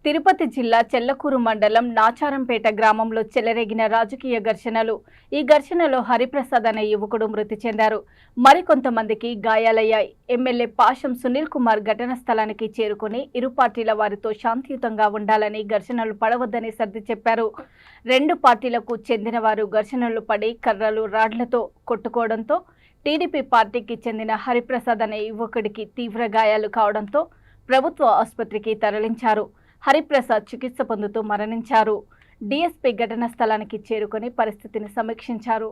తిరుపతి జిల్లా చెల్లకూరు మండలం నాచారంపేట గ్రామంలో చెలరేగిన రాజకీయ ఘర్షణలు. ఈ ఘర్షణలో హరిప్రసాద్ అనే యువకుడు మృతి చెందారు. మరికొంతమందికి గాయాలయ్యాయి. ఎమ్మెల్యే పాషం సునీల్ కుమార్ ఘటనా స్థలానికి చేరుకుని ఇరు పార్టీల వారితో శాంతియుతంగా ఉండాలని, ఘర్షణలు పడవద్దని సర్ది చెప్పారు. రెండు పార్టీలకు చెందిన వారు ఘర్షణలు పడి కర్రలు, రాడ్లతో కొట్టుకోవడంతో టీడీపీ పార్టీకి చెందిన హరిప్రసాద్ అనే యువకుడికి తీవ్ర గాయాలు కావడంతో ప్రభుత్వ ఆసుపత్రికి తరలించారు. హరిప్రసాద్ చికిత్స పొందుతూ మరణించారు. డీఎస్పీ ఘటనా స్థలానికి చేరుకొని పరిస్థితిని సమీక్షించారు.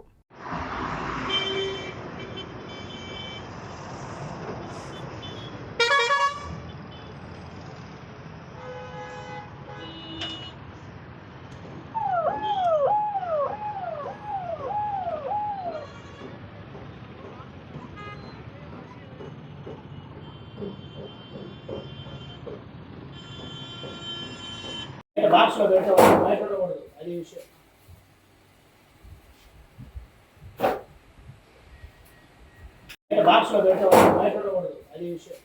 బాక్స్ లో పెట్టకూడదు, బయట ఉండకూడదు, అది విషయం. బాక్స్ లో పెట్టకూడదు, బయట ఉండకూడదు, అది విషయం.